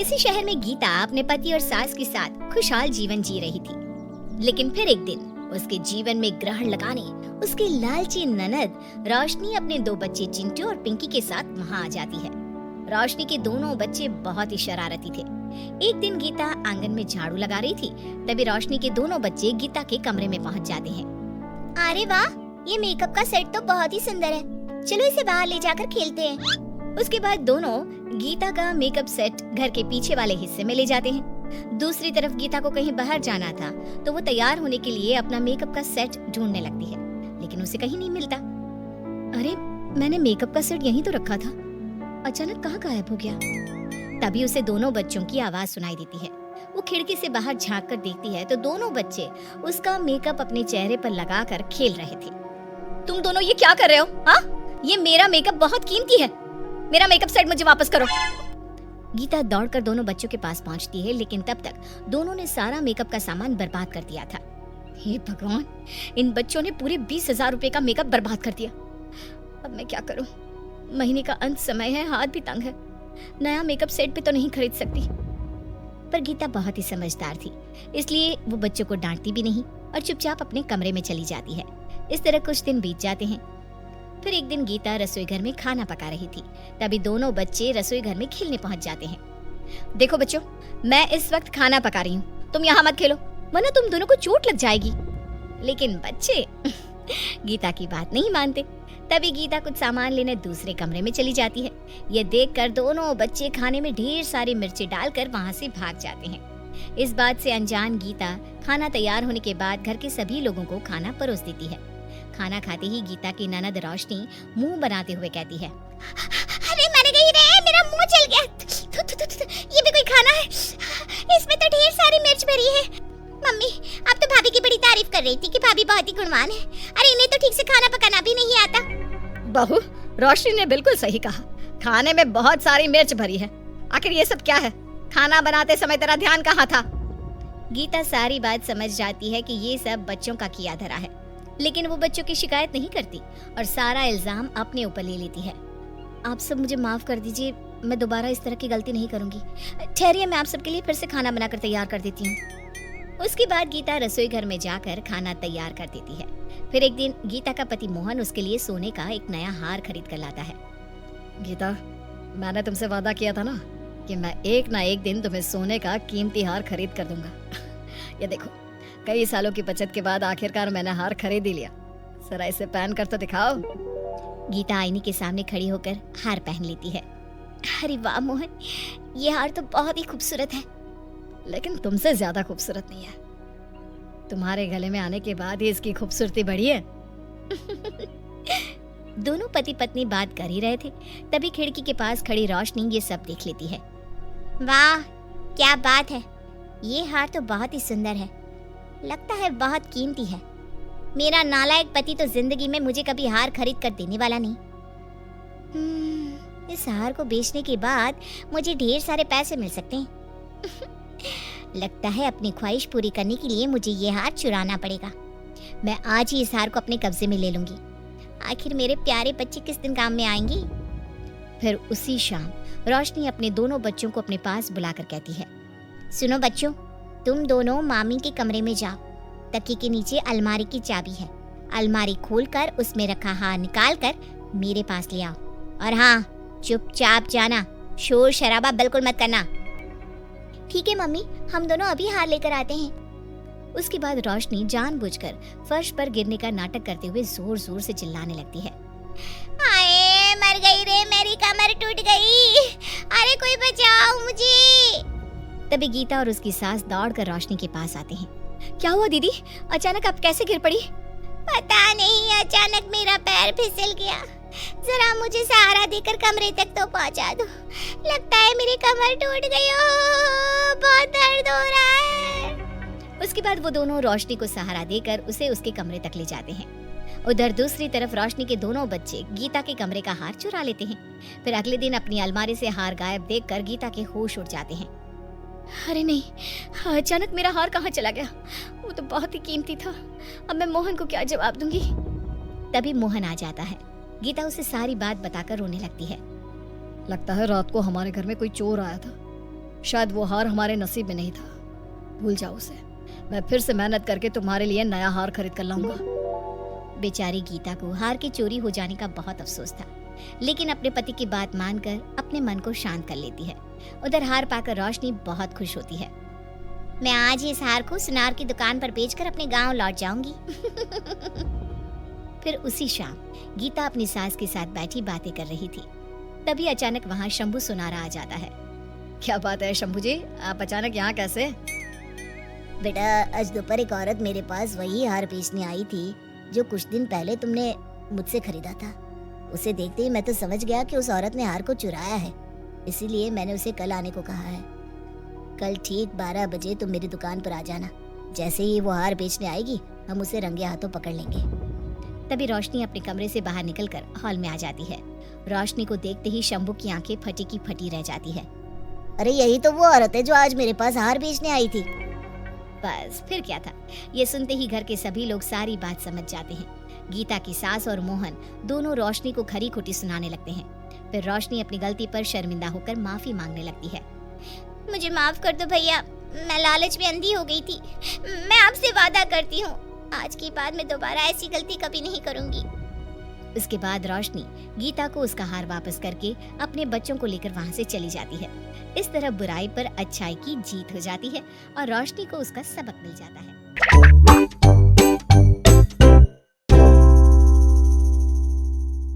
किसी शहर में गीता अपने पति और सास के साथ खुशहाल जीवन जी रही थी। लेकिन फिर एक दिन उसके जीवन में ग्रहण लगाने उसकी लालची ननद रोशनी अपने 2 बच्चे चिंटू और पिंकी के साथ वहाँ आ जाती है। रोशनी के दोनों बच्चे बहुत ही शरारती थे। एक दिन गीता आंगन में झाड़ू लगा रही थी, तभी रोशनी के दोनों बच्चे गीता के कमरे में पहुँच जाते हैं। अरे वाह, ये मेकअप का सेट तो बहुत ही सुंदर है, चलो इसे बाहर ले जाकर खेलते हैं। उसके बाद दोनों गीता का मेकअप सेट घर के पीछे वाले हिस्से में ले जाते हैं। दूसरी तरफ गीता को कहीं बाहर जाना था, तो वो तैयार होने के लिए अपना मेकअप का सेट ढूंढने लगती है, लेकिन उसे कहीं नहीं मिलता। अरे, मैंने मेकअप का सेट यहीं तो रखा था, अचानक कहाँ गायब हो गया? तभी उसे दोनों बच्चों की आवाज सुनाई देती है। वो खिड़की से बाहर झांक कर देखती है तो दोनों बच्चे उसका मेकअप अपने चेहरे पर लगाकर खेल रहे थे। तुम दोनों ये क्या कर रहे हो? हाँ, ये मेरा मेकअप बहुत कीमती है, मेरा मेकअप सेट मुझे वापस करो। गीता दौड़कर दोनों बच्चों के पास पहुंचती है, लेकिन तब तक दोनों ने सारा मेकअप का सामान बर्बाद कर दिया था। हे भगवान, इन बच्चों ने पूरे 20,000 रुपए का मेकअप बर्बाद कर दिया। अब मैं क्या करूं? महीने का अंत समय है, हाथ भी तंग है, नया मेकअप सेट भी तो नहीं खरीद सकती। पर गीता बहुत ही समझदार थी, इसलिए वो बच्चों को डांटती भी नहीं और चुपचाप अपने कमरे में चली जाती है। इस तरह कुछ दिन बीत जाते हैं। फिर एक दिन गीता रसोई घर में खाना पका रही थी, तभी दोनों बच्चे रसोई घर में खेलने पहुंच जाते हैं। देखो बच्चों, मैं इस वक्त खाना पका रही हूँ, तुम यहाँ मत खेलो वरना तुम दोनों को चोट लग जाएगी। लेकिन बच्चे गीता की बात नहीं मानते। तभी गीता कुछ सामान लेने दूसरे कमरे में चली जाती है। ये देखकर दोनों बच्चे खाने में ढेर सारी मिर्ची डालकर वहाँ से भाग जाते हैं। इस बात से अनजान गीता खाना तैयार होने के बाद घर के सभी लोगों को खाना परोस देती है। खाना खाते ही गीता की ननद रोशनी मुंह बनाते हुए कहती है, अरे मर गई रे, मेरा मुंह जल गया। ये भी कोई खाना है? इसमें तो ढेर सारी मिर्च भरी है। मम्मी, आप तो भाभी की बड़ी तारीफ कर रही थी कि भाभी बहुत ही गुणवान है। अरे इन्हें तो ठीक से खाना पकाना भी नहीं आता। बहू, रोशनी ने बिल्कुल सही कहा, खाने में बहुत सारी मिर्च भरी है। आखिर ये सब क्या है? खाना बनाते समय तेरा ध्यान कहाँ था? गीता सारी बात समझ जाती है कि ये सब बच्चों का किया धरा है, लेकिन वो बच्चों की शिकायत नहीं करती और सारा इल्जाम अपने ऊपर ले लेती है। आप सब मुझे माफ कर दीजिए, मैं दोबारा इस तरह की गलती नहीं करूंगी। ठहरिए, मैं आप सबके लिए फिर से खाना बनाकर तैयार कर देती हूँ। उसके बाद गीता रसोई घर में जाकर खाना तैयार कर देती है। फिर एक दिन गीता का पति मोहन उसके लिए सोने का एक नया हार खरीद कर लाता है। गीता, मैंने तुमसे वादा किया था ना कि मैं एक ना एक दिन तुम्हें सोने का कीमती हार खरीद कर दूंगा। ये देखो, कई सालों की बचत के बाद आखिरकार मैंने हार खरीद ही लिया। जरा इसे पहन कर तो दिखाओ। गीता आईने के सामने खड़ी होकर हार पहन लेती है। अरे वाह मोहन, ये हार तो बहुत ही खूबसूरत है। लेकिन तुमसे ज्यादा खूबसूरत नहीं है। तुम्हारे गले में आने के बाद ही इसकी खूबसूरती बढ़ी है। दोनों पति पत्नी बात कर ही रहे थे, तभी खिड़की के पास खड़ी रोशनी ये सब देख लेती है। वाह, क्या बात है, ये हार तो बहुत ही सुंदर है, लगता है बहुत कीमती है। मेरा नालायक पति तो जिंदगी में मुझे कभी हार खरीद कर देने वाला नहीं। इस हार को बेचने के बाद मुझे ढेर सारे पैसे मिल सकते हैं। लगता है अपनी ख्वाहिश पूरी करने के लिए मुझे ये हार चुराना पड़ेगा। मैं आज ही इस हार को अपने कब्जे में ले लूंगी। आखिर मेरे प्यारे बच्चे किस दिन काम में आएंगे। फिर उसी शाम रोशनी अपने दोनों बच्चों को अपने पास बुलाकर कहती है, सुनो बच्चों, तुम दोनों मामी के कमरे में जाओ। तकिए के नीचे अलमारी की चाबी है, अलमारी खोलकर उसमें रखा हार निकाल कर मेरे पास ले आओ। और हाँ, चुपचाप जाना, शोर शराबा बिल्कुल मत करना। ठीक है मम्मी, हम दोनों अभी हार लेकर आते हैं। उसके बाद रोशनी जानबूझकर फर्श पर गिरने का नाटक करते हुए जोर जोर से चिल्लाने लगती है। आए, मर गई रे, मेरी कमर टूट गई, अरे कोई बचाओ मुझे। तभी गीता और उसकी सास दौड़कर रोशनी के पास आते हैं। क्या हुआ दीदी, अचानक आप कैसे गिर पड़ी? पता नहीं, अचानक मेरा पैर फिसल गया। जरा मुझे सहारा देकर कमरे तक तो पहुंचा दो, लगता है मेरी कमर टूट गई। बहुत दर्द हो रहा है। उसके बाद वो दोनों रोशनी को सहारा देकर उसे उसके कमरे तक ले जाते हैं। उधर दूसरी तरफ रोशनी के दोनों बच्चे गीता के कमरे का हार चुरा लेते हैं। फिर अगले दिन अपनी अलमारी से हार गायब देखकर गीता के होश उड़ जाते हैं। अरे नहीं, अचानक मेरा हार कहाँ चला गया? वो तो बहुत ही कीमती था, अब मैं मोहन को क्या जवाब दूंगी? तभी मोहन आ जाता है। गीता उसे सारी बात बताकर रोने लगती है। लगता है रात को हमारे घर में कोई चोर आया था, शायद वो हार हमारे नसीब में नहीं था। भूल जाओ उसे। मैं फिर से मेहनत करके तुम्हारे लिए नया हार खरीद कर लाऊंगा। बेचारी गीता को हार के चोरी हो जाने का बहुत अफसोस था, लेकिन अपने पति की बात मानकर अपने मन को शांत कर लेती है। उधर हार पाकर रोशनी बहुत खुश होती है। मैं आज इस हार को सुनार की दुकान पर बेचकर अपने गांव लौट जाऊंगी। फिर उसी शाम गीता अपनी सास के साथ बैठी बातें कर रही थी। तभी अचानक वहां शंभू सुनारा आ जाता है। क्या बात है शंभू जी, आप अचानक यहाँ कैसे? बेटा, आज दोपहर एक औरत मेरे पास वही हार बेचने आई थी जो कुछ दिन पहले तुमने मुझसे खरीदा था। उसे देखते ही मैं तो समझ गया कि उस औरत ने हार को चुराया है, इसीलिए मैंने उसे कल आने को कहा है। कल ठीक 12 बजे तुम मेरी दुकान पर आ जाना। जैसे ही वो हार बेचने आएगी हम उसे रंगे हाथों पकड़ लेंगे। तभी रोशनी अपने कमरे से बाहर निकलकर हॉल में आ जाती है। रोशनी को देखते ही शंभू की आंखें फटी की फटी रह जाती है। अरे यही तो वो औरत है जो आज मेरे पास हार बेचने आई थी। बस फिर क्या था। ये सुनते ही घर के सभी लोग सारी बात समझ जाते हैं। गीता की सास और मोहन दोनों रोशनी को खरी खोटी सुनाने लगते हैं। फिर रोशनी अपनी गलती पर शर्मिंदा होकर माफी मांगने लगती है। मुझे माफ कर दो भैया, मैं लालच में अंधी हो गई थी। मैं आपसे वादा करती हूँ आज के बाद मैं दोबारा ऐसी गलती कभी नहीं करूंगी। उसके बाद रोशनी गीता को उसका हार वापस करके अपने बच्चों को लेकर वहां से चली जाती है। इस तरह बुराई पर अच्छाई की जीत हो जाती है और रोशनी को उसका सबक मिल जाता है।